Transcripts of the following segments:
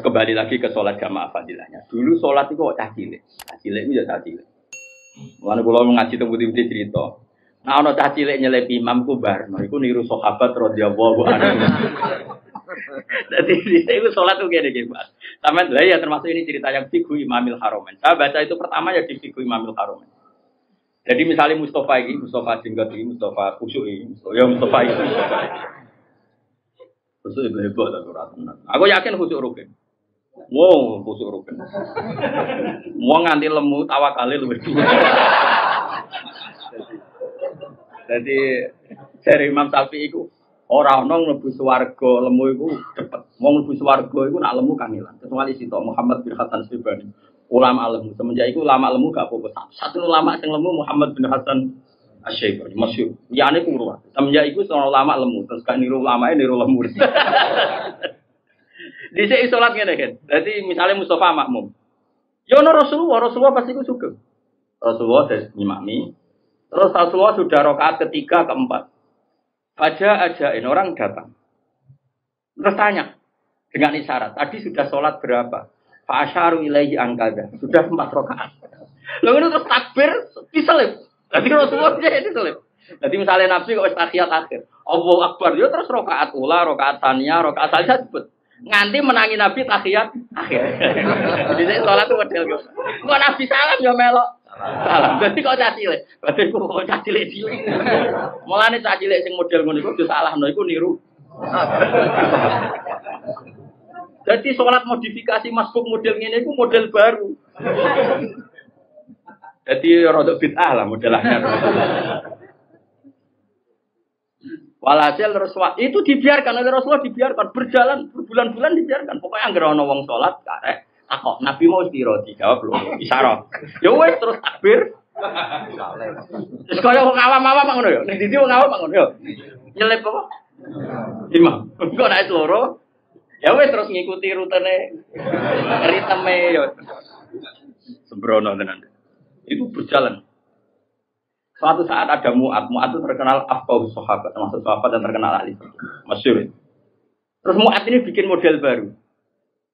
kembali lagi ke sholat jamaah fadilahnya. Dulu sholat itu kok cah cilik. Cah cilik itu ya cah cilik. Mulane kula ngaji teng putih-putih cerita. Nah ana cah cilik nyelip imam ku barno iku niru sahabat radhiyallahu anhu. Dadi itu sholat tuh kene iki, Pak. Sampeyan lha ya termasuk ini cerita yang fiqhu Imamil Haromen. Saya baca itu pertama ya di fiqhu Imamil Haromen. Jadi misalnya Mustafa Jenggot ini, Mustafa Khusyuk ini, ya Mustafa itu. Khusyuk itu hebat atau rata. Aku yakin Khusyuk Rukin. Wow, Khusyuk Rukin. Mau nganti lemu tawakale luwih dhuwur. Jadi dari Imam Syafi'i itu orang mlebu swarga lemu iku cepet. Wong mlebu swarga iku nak lemu kangelan. Kecuali Sito Muhammad bin Hasan Sibani. Ulama lemu semenjak itu ulama lemu gak apa-apa. Satu ulama sing lemu Muhammad bin Hasan Asy-Syaibani masyhur. Liyane ku ruwah. Semenjak itu seorang ulama lemu terus gak niru ulamae niru lemu. Dhisik salat ngene kan. Dadi misalnya Mustafa makmum. Ya ono Rasulullah pasti ku sugeng. Rasulullah des ngimami. Terus Rasulullah sudah rakaat ketiga keempat. Ajain orang datang. Terus tanya dengan isyarat. Tadi sudah sholat berapa? Fa'asyaru ilaihi angkada. Sudah 4 rakaat. Lalu itu terus takbir diselip. Jadi Rasulullah jadi diselip. Jadi misalnya Nabi kok tahiyat akhir. Allahu Akbar. Ya terus rakaat ula, rakaat tsaniyah, rakaat tsalitsah disebut. Nganti menangi Nabi tahiyat akhir. Jadi saya sholat itu model gitu. Kok Nabi salam ya melok. Salam. Berarti kok cacile. Berarti kok cacile cilik. Mulane cacile sing model ngono iku salahno iku niru. Jadi sholat modifikasi masbuk model ngene iku model baru. Jadi rodok bid'ah lah model anyar. Walhasil Rasulullah itu dibiarkan oleh Rasulullah dibiarkan berjalan berbulan-bulan dibiarkan. Pokoknya anggere ana wong sholat karek takok Nabi mau piro dijawab lho isyarah. Ya wis terus takbir. Terus kaya wong awam-awam ngono ya. Ning ndi wong awam ngono ya. Nyelip apa? Imam. Kok nek loro ya wis terus ngikuti rutene ritme ya. Sembrono tenan. Itu berjalan. Suatu saat ada Mu'ad itu terkenal afqahus sahabat, termasuk sahabat yang terkenal ahli. Masyhur. Terus Mu'ad ini bikin model baru.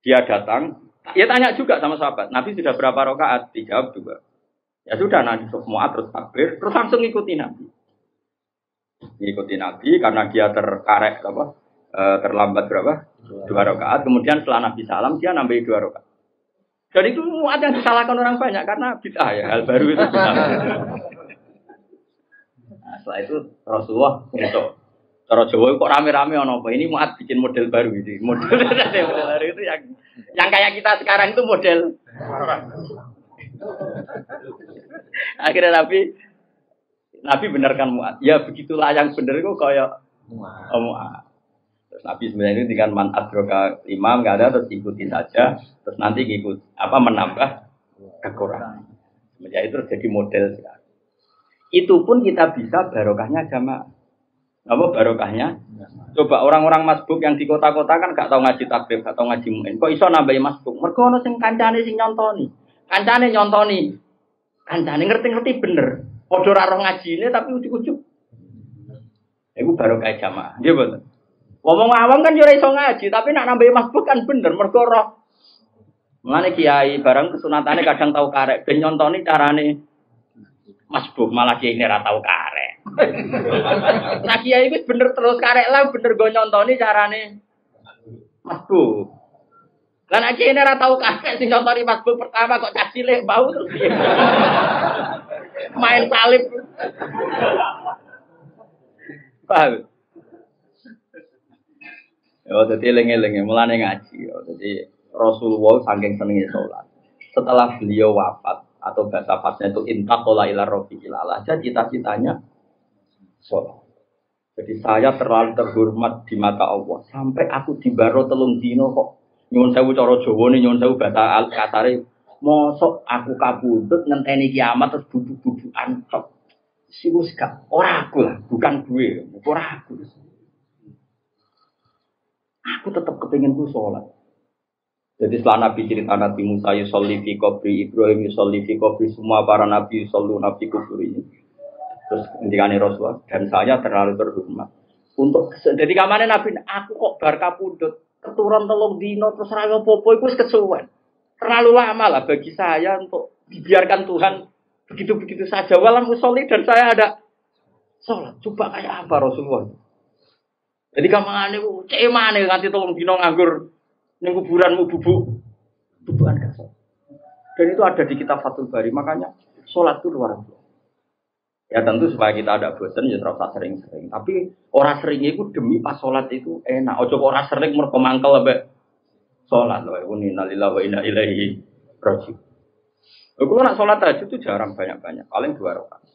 Dia datang, ya tanya juga sama sahabat, Nabi sudah berapa rakaat? Dijawab juga. Ya sudah, Nabi Mu'ad terus takbir, terus langsung ngikuti Nabi. Ngikuti Nabi karena dia terkarek terlambat berapa? 2 rakaat. Kemudian setelah Nabi salam dia nambahi 2 rakaat. Dan itu Mu'ad yang disalahkan orang banyak karena bid'ah ya, hal baru itu bid'ah. Nah, setelah itu Rasulullah itu cara Jawa kok rame-rame ono apa? Ini Mu'ad bikin model baru ini. Model baru itu yang kayak kita sekarang itu model. Akhirnya Nabi benarkan Mu'ad. Ya begitulah yang benar itu kayak Mu'ad. Terus Nabi sebenarnya ini dengan man adroka imam enggak ada terus ikuti saja. Terus nanti ikut menambah kekurangan. Semenjak itu jadi model sekarang. Itu pun kita bisa barokahnya jamaah. Apa barokahnya? Coba orang-orang masbuk yang di kota-kota kan gak tahu ngaji takbir, gak tahu ngaji muin. Kok iso nambahi masbuk? Mergo ono sing kancane sing nyontoni. Kancane nyontoni. Kancane ngerti-ngerti bener. Padha ora roh ngajine tapi ujug-ujug. Iku barokah jamaah. Nggih mboten. Wong awam kan yo ora iso ngaji, tapi nak nambahi masbuk kan bener mergo roh. Mulane kiai barang kesunatane kadang tahu karek ben nyontoni carane masbuk malah kiai ini ora tau karek. Nah kiai wis bener terus karek lah bener go nyontoni carane masbuk. Lah nek kiai ini ora tau karek sing nyontoni masbuk pertama kok cacile bau terus piye. Main salib. Paham? Yo dadi eling-eling mulane ngaji yo. Dadi Rasulullah saking senenge salat. Setelah beliau wafat atau bahasa pasnya itu intaqala ila rabbil alamin. Cita-citanya sholat. Jadi saya terlalu terhormat di mata Allah sampai aku dibaro 3 dino kok nyuwun sewu cara Jawa ne nyuwun sewu bahasa al-kasare mosok aku kabudut ngenteni kiamat terus bubuk-bubukan tok. Siwus gak ora aku lah, bukan gue, ora aku. Aku tetap kepengin ku sholat. Jadi setelah Nabi cerita Nabi Musa yusolli fi qabri, Ibrahim yusolli fi qabri, semua para Nabi yusollu Nabi kubur ini. Terus ngendikane Rasulullah dan saya terlalu terhormat untuk jadi kamane Nabi aku kok bar kapundhut keturun 3 dino terus ra apa-apa iku wis kesuwen. Terlalu lama lah bagi saya untuk dibiarkan Tuhan begitu-begitu saja. Walam usolli dan saya ada sholat. Coba kayak apa Rasulullah? Jadi kamangane ku cemane nganti 3 dino nganggur ning kuburanmu bubukan kasar. Dan itu ada di kitab Fathul Bari. Makanya sholat itu luar biasa. Ya tentu supaya kita ada bosan ya terus sering-sering. Tapi orang sering itu demi pas sholat itu enak. Ojo orang sering mergo mangkel ambek sholat. Wa inna lillahi wa inna ilaihi raji'un. Kalau nak sholat tahajud itu jarang banyak-banyak, paling 2 rakaat.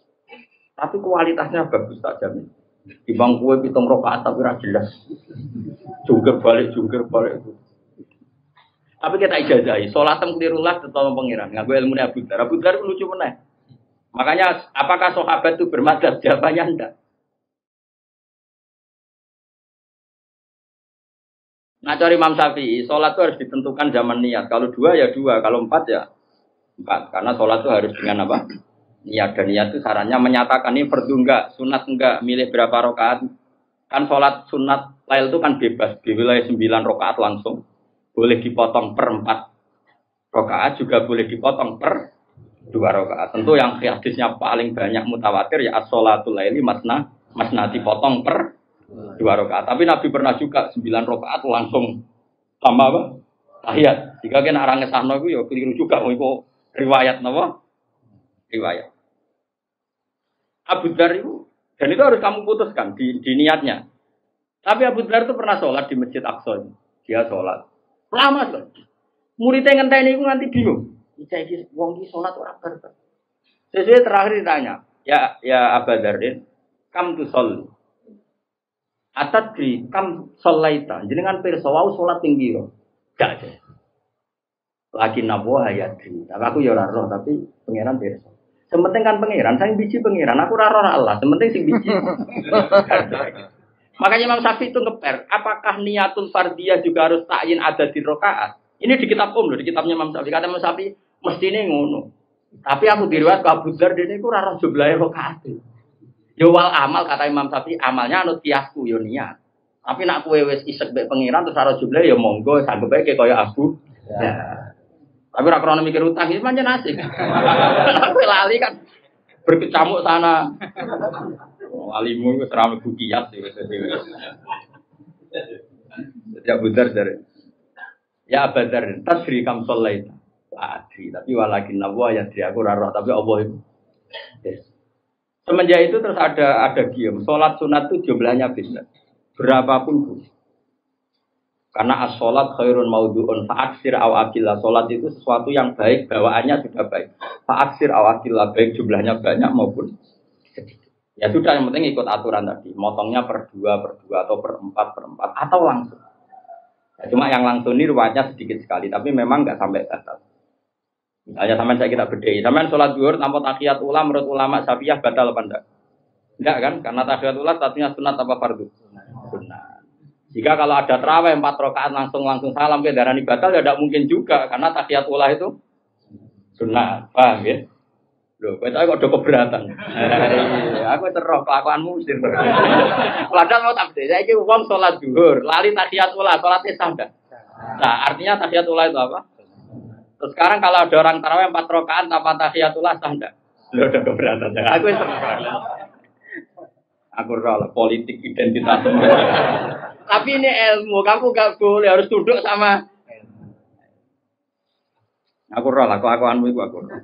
Tapi kualitasnya bagus tak jamin. Di bangku 7 rakaat tapi ra jelas. Jungkir balik itu. Tapi kita ijazahi, sholat kelirulah tetap pengiran. Ngaku ilmu Abu Dzar. Abu Dzar lucu meneh. Makanya apakah sahabat itu bermadzhab? Jawabannya enggak. Nah cari Imam Syafi'i, sholat itu harus ditentukan zaman niat. Kalau 2 ya 2, kalau 4 ya 4. Karena sholat itu harus dengan apa? Niat. Dan niat itu sarannya menyatakan ini fardu enggak, sunat enggak, milih berapa rakaat. Kan sholat sunat lail itu kan bebas. Di wilayah 9 rakaat langsung. Boleh dipotong per 4 rakaat, juga boleh dipotong per 2 rakaat. Tentu yang hadisnya paling banyak mutawatir ya as-sholatul laili masna dipotong per 2 rakaat. Tapi Nabi pernah juga 9 rakaat langsung tambah apa? Tahiyat. Jika kena orang ngesahno itu ya keliru juga. Itu riwayat napa? Riwayat. Abu Dzar itu, dan itu harus kamu putuskan di niatnya. Tapi Abu Dzar itu pernah sholat di Masjid Aqsa. Dia sholat. Lama sekali. Muridnya ngenteni itu nanti bingung. Iki wong iki salat ora barbar. Sesuai terakhir ditanya, ya Abu Dzardin, kam tu sholli. Atadri kam sholaita. Jenengan pirsa wau salat ping pira? Gak ada. Lagi nabo hayati. Aku ya ora roh tapi pangeran pirsa. Sementing kan pangeran, saya biji pangeran, aku ora roh Allah, sementing sing biji. Makanya Imam Syafi'i itu ngeper, apakah niatul fardiyah juga harus ta'yin ada di rakaat? Ini di kitab loh, di kitabnya Imam Syafi'i. Kata Imam Syafi'i, mestinya ngono. Tapi aku diriwayat ke Abu Dzar dene iku ora roh jumlahe rakaat. Yo wal amal kata Imam Syafi'i, amalnya anut kiasku yo niat. Tapi nak kowe wis isek mek pengiran terus ora jumlahe yo monggo sanggep ae kaya Abu. Ya. Tapi ora krono mikir utang iki pancen asik. Aku lali kan berkecamuk sana. Alimu wis ora mlebu kias wis. Ya Abu Dzar dari. Ya Abu Dzar, tasri kam sholaita. Adri, tapi walakin nawa ya dia aku raro, tapi Allah itu. Yes. Semenjak itu terus ada gium. Sholat sunat itu jumlahnya beda. Berapapun pun. Karena as-sholat khairun maudhu'un fa'aksir awakillah. Sholat itu sesuatu yang baik, bawaannya sudah baik. Fa'aksir awakillah, baik jumlahnya banyak maupun sedikit. Ya sudah, yang penting ikut aturan tadi. Motongnya per 2 atau per 4 atau langsung. Ya, cuma yang langsung ini ruwetnya sedikit sekali, tapi memang nggak sampai batas. Misalnya sampai saya kita bedai, sampai sholat zuhur tanpa tahiyat ula menurut ulama Syafi'iyah batal apa enggak? Enggak kan? Karena tahiyat ula statusnya sunat apa fardu? Sunat. Jika kalau ada tarawih 4 rakaat langsung salam ke darani batal ya tidak mungkin juga karena tahiyat ula itu sunat. Paham ya? Loh, kowe kok udah keberatan. Aku terus kelakuanmu sir. Padahal mau tak bedai, saiki wong sholat zuhur, lali tahiyat ula, sholatnya sah enggak? Nah, artinya tahiyat ula itu apa? Terus sekarang kalau ada orang tarawih 4 rakaat tanpa tahiyatullah sah enggak? Loh udah keberatan. Aku itu. Aku roh politik identitas. Tapi ini ilmu, kamu gak boleh harus duduk sama. Aku roh lah, kelakuanmu itu aku roh.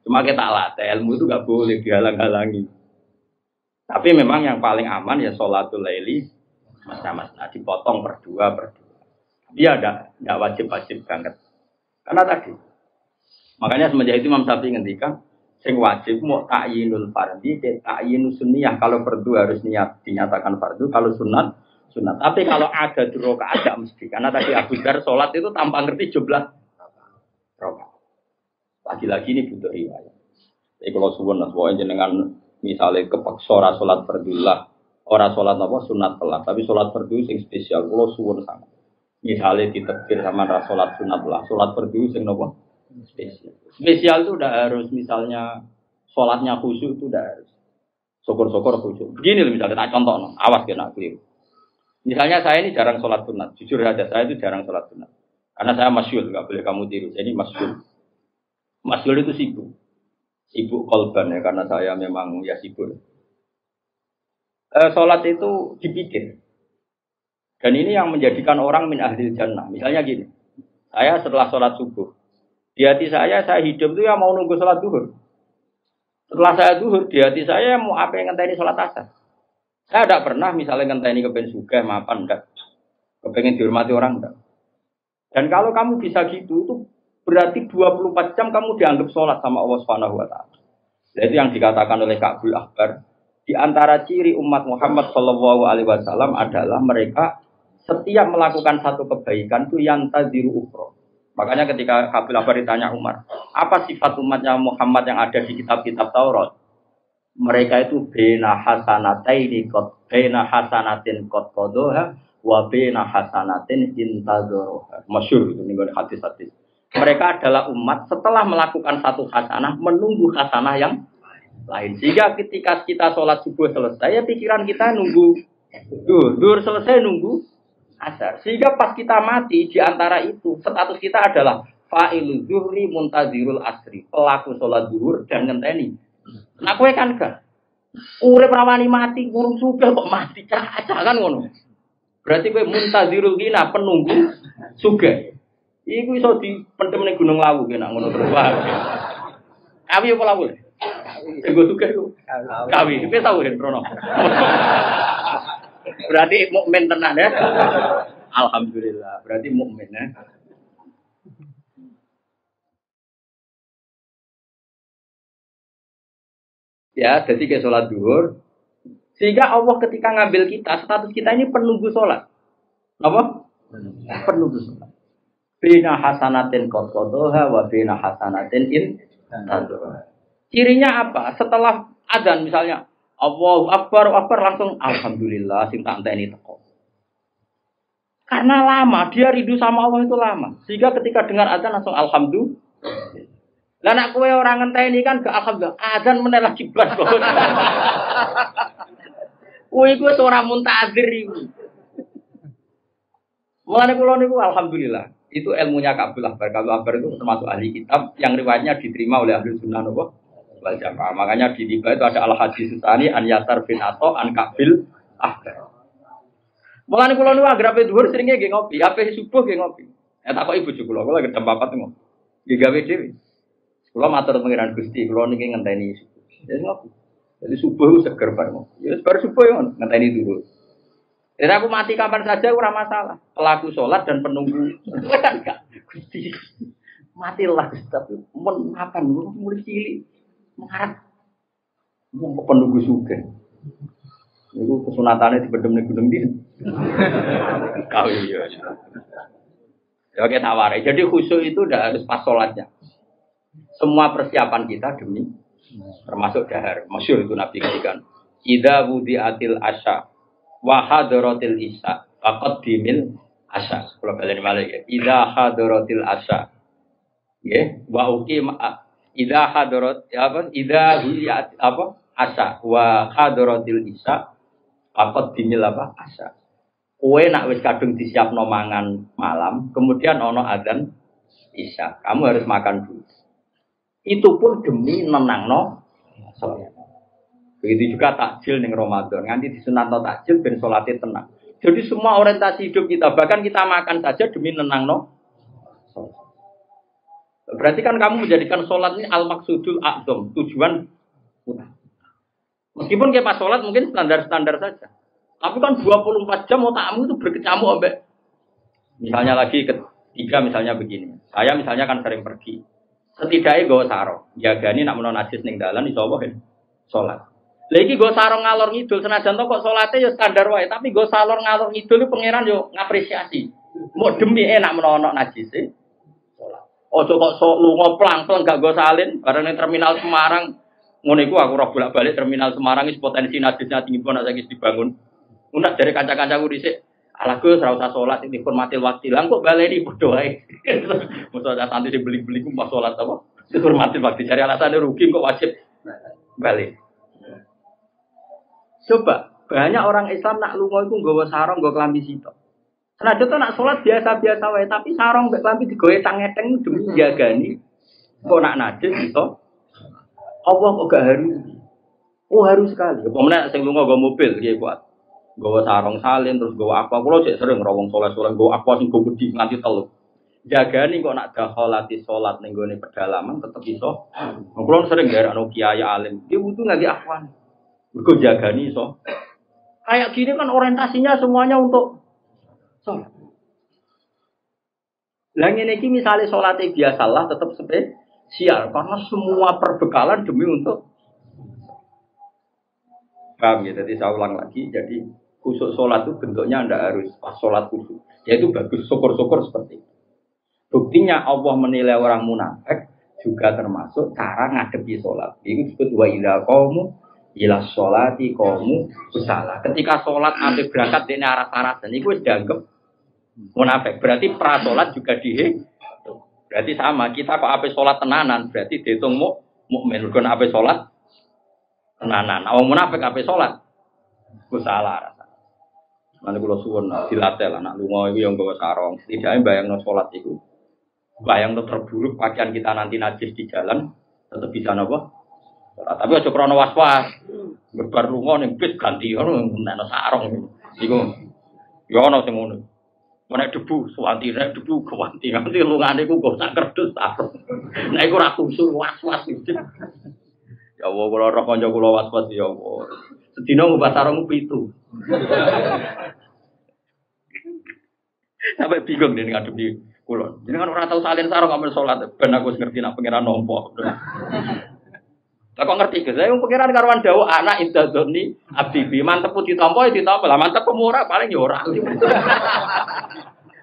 Cuma kita latih, ilmu itu gak boleh dihalang-halangi. Tapi memang yang paling aman ya sholatul laili mas-mas dipotong per 2. Dia enggak wajib banget. Karena tadi, makanya semenjak itu Imam Syafi'i ngendikan, sing wajib mau ta'yinul fardhi, ta'yinus sunniyah. Kalau fardu harus dinyatakan fardu, kalau sunat. Tapi kalau ada di rakaat tidak mesti. Karena tadi Abu Dzar sholat itu tanpa ngerti jumlah rakaat. Lagi-lagi ini butuh riwayat. Jadi kalau suwun, pokoknya jenengan misalnya kepaksa ora sholat fardulah, ora sholat apa sunat telat, tapi sholat fardu sing spesial. Kalau suwun sangat. Misalnya ditebir sama sholat sunat lah, sholat fardu sing nopo spesial itu udah harus misalnya sholatnya khusyuk itu udah harus syukur khusyuk. Begini loh misalnya tak contoh, awas kena keliru. Misalnya saya ini jarang sholat sunat, jujur saja saya itu jarang sholat sunat. Karena saya masyhur, nggak boleh kamu tiru. Jadi masyhur. Masyhur itu sibuk. Sibuk kolban ya, karena saya memang ya sibuk. Sholat itu dipikir. Dan ini yang menjadikan orang min ahlil jannah. Misalnya gini, saya setelah sholat subuh, di hati saya hidup itu ya mau nunggu sholat duhur. Setelah saya duhur, di hati saya mau apa yang ngenteni sholat asar. Saya tidak pernah misalnya ngenteni kepengen sugih, mapan, enggak. Kepengen dihormati orang, enggak. Dan kalau kamu bisa gitu, itu berarti 24 jam kamu dianggap sholat sama Allah Subhanahu wa Ta'ala. Itu yang dikatakan oleh Ka'bul Ahbar. Di antara ciri umat Muhammad Shallallahu Alaihi Wasallam adalah mereka setiap melakukan satu kebaikan itu yang taziru ukro. Makanya ketika Ka'bul Ahbar ditanya Umar, apa sifat umatnya Muhammad yang ada di kitab-kitab Taurat? Mereka itu bena hasanataini kot bena hasanatin kot kodoha wa bena hasanatin intazoroha. Masyhur itu nih hadis-hadis. Mereka adalah umat setelah melakukan satu hasanah menunggu hasanah yang lain. Sehingga ketika kita sholat subuh selesai, ya pikiran kita nunggu duhur selesai nunggu asar. Sehingga pas kita mati di antara itu status kita adalah fa'ilul zuhri muntazirul asri, pelaku sholat duhur dan ngenteni. Nah kowe kan gak urip rawani mati burung subuh kok mati caca kan ngono. Berarti kowe muntazirul gina penunggu sugih. Iku iso dipendhem ning Gunung Lawu kena ngono terus wae. Kawi apa lawu? Ego sugih iku. Kawi, kowe tau kan Prono. Berarti mukmin tenan ya. Alhamdulillah, berarti mukmin ya. Ya, jadi ke sholat duhur. Sehingga Allah ketika ngambil kita, status kita ini penunggu sholat. Apa? Penunggu sholat. Bina hasanatin qadqadoha wa bina hasanatin intadroha. Cirinya apa? Setelah adzan misalnya, Allahu Akbar, langsung Alhamdulillah, sing tak enteni teko. Karena lama, dia rindu sama Allah itu lama. Sehingga ketika dengar adzan langsung Alhamdulillah. Lah nek kowe ora ngenteni kan gak alhamdulillah, adzan meneh lagi blas kok. Kowe iku ora muntazir iku. Mulane kula niku alhamdulillah, itu ilmunya Ka'bul Ahbar. Ka'bul Ahbar itu termasuk ahli kitab yang riwayatnya diterima oleh ahli sunnah wal jamaah. Makanya di tiba itu ada al-hadis tsani an Yasar bin Atha an Ka'bul Ahbar. Mulane kula niku agrape dhuwur seringe nggih ngopi, ape subuh nggih ngopi. Takoki bojo kula gedhem papat ngopi. Nggih gawe dhewe. Kalau matur pengiran Gusti, kalau niki ngenteni subuh. Ya ngopi. Jadi subuh seger bareng. Ya baru subuh ya ngenteni dulu. Dan aku mati kapan saja ora masalah. Pelaku sholat dan penunggu. Kan enggak. Gusti. Matilah tapi mun makan mulai cilik. Mengharap wong penunggu sugih. Niku kesunatane dibedhem ning gunung ndi. Kau iya. Ya oke taware. Jadi khusyuk itu udah harus pas sholatnya. Semua persiapan kita demi termasuk dahar. Masyhur itu Nabi katakan, "Idza wudi'atil asya wa hadaratil isya, faqad dimil asya." Kalau kalian malah ya, "Idza hadaratil asya." Nggih, wa uqima idza hadarat apa? Idza wudi'at apa? Asya wa hadaratil isya, faqad dimil apa? Asya. Kowe nak wis kadung disiapno mangan malam, kemudian ana adzan isya, kamu harus makan dulu. Itu pun demi nenangno sholat. Begitu juga takjil ning Ramadan, nganti disunatno takjil ben salate tenang. Jadi semua orientasi hidup kita, bahkan kita makan saja demi nenangno sholat. Berarti kan kamu menjadikan sholat ini al-maksudul a'zam, tujuan utama. Meskipun kita pas sholat mungkin standar-standar saja. Tapi kan 24 jam otakmu itu berkecamuk ambek. Misalnya lagi ketiga misalnya begini. Saya misalnya kan sering pergi. Setidaknya gue sarong, jagani nak menon najis ning dalan iso wae salat. Lha iki gue sarong ngalor ngidul senajan to kok salate ya standar wae, tapi gue salor ngalor ngidul iki pangeran yo ngapresiasi. Mau demi enak menon najis e salat. Ojo kok sok lunga plang-plang gak gue salin bareng ning terminal Semarang. Ngono iku aku ora bolak-balik terminal Semarang wis potensi najisnya tinggi pun saiki dibangun. Unak dari kanca-kancaku dhisik ala Gus ora usah salat iki dihormati waktu. Lah kok baleni padha wae. Mosok ada santri sing beli-beli ku pas salat apa? Dihormati waktu. Cari alasane rugi kok wajib balik. Coba Banyak orang Islam nak lunga iku nggawa sarung, nggawa klambi sitok. Senajan to nak salat biasa-biasa wae, tapi sarung mbek klambi digowe tang-eteng demi jagani. Kok nak najis gitu. Allah kok gak harus. Oh harus sekali. Apa meneh sing lunga nggawa mobil nggih kuat. Nggawa sarung salin terus nggawa apa. Kulo sik sering rawong saleh-saleh nggawa apa sing go gedhi nganti telu. Jagani kok nak dakholati salat ning gone pedalaman tetep iso. Kulo sering garakno kiai alim. Dia butuh ngangge afwan. Mergo jagani iso. Kayak gini kan orientasinya semuanya untuk sholat. Lah ngene iki misale salate biasalah tetap spesial karena semua perbekalan demi untuk paham ya. Jadi saya ulang lagi, jadi khusyuk sholat itu bentuknya anda harus pas sholat khusyuk. Yaitu bagus, syukur-syukur seperti itu. Buktinya Allah menilai orang munafik juga termasuk cara ngadepi sholat. Itu disebut wa idza qamu ila sholati qamu kusala. Ketika sholat sampai berangkat dene arah-arahan iku wis dianggap munafik. Berarti pra sholat juga berarti sama. Kita kok ape sholat tenanan berarti dihitung mukmin. Mergo ape sholat tenanan. Wong munafik ape sholat kusala rasa. Mane kula suwun dilatih lah nak lunga iku yo nggawa sarung. Setidaknya bayangno sholat iku. Bayangno terburuk pakaian kita nanti najis di jalan tetap bisa napa? Tapi aja krono was-was. Berbar lunga ning bis ganti ngono nek sarung. Iku yo ana sing ngono. Nek debu suwanti nek debu kewanti nganti lungane ku kok sak kerdus sarung. Nek iku ora kusuk was-was iki. Ya Allah kula ora kanca kula was-was ya Allah. Sedina ngubah sarung 7. Sampai bingung ning ngadepi kula. Jenengan ora tau salin sarung ambil salat ben aku wis ngerti nak pangeran nampa. Lah kok ngerti ge, saya pengiran karuan dawuh anak intadzoni abdi mantep ditampa ya ditampa. Lah mantep pemurah paling ya ora.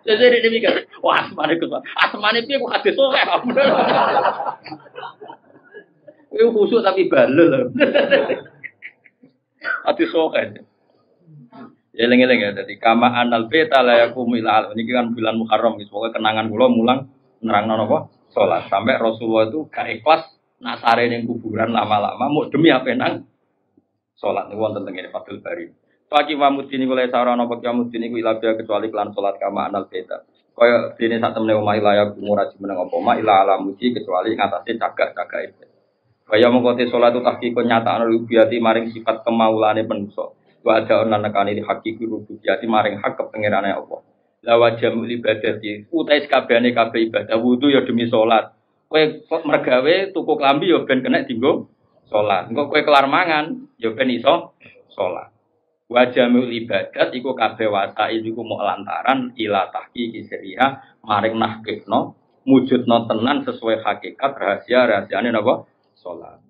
Jadi ini mikir, wah asmane Gus. Asmane piye kok hadis oke. Iku khusuk tapi balel. Hadis oke. Ya eling-eling ya dadi kama anal beta la yakumil al. Niki kan bulan Muharram wis pokoke kenangan kula mulang nerangno napa? Salat. Sampai Rasulullah itu gak ikhlas nak sare ning kuburan lama-lama mau demi apa nang salat niku wonten teng Fathul Bari. Pagi wamudini kula sarana apa wamudini ku ilabia kecuali kelan salat kama anal beta. Kaya dene sak temene omah layak muraji meneng apa mak ila alamuji kecuali ngatasi cagak-cagak itu. Kaya mengkote salat itu tahqiqun nyatakno rubiati maring sifat kemaulane manusa. Wa ada ana nekane hakiki rubiati maring hak kepengerane Allah. La wajamul ibadati utais kabehane kabeh ibadah wudu ya demi salat. Kowe mergawe tuku klambi ya ben kena dienggo salat. Engko kowe kelar mangan ya ben iso salat. Wa jamul ibadat iku kabeh wasail iku mok lantaran ila tahqiqi sirriha maring nahqiqno mujudno tenan sesuai hakikat rahasiane napa salat.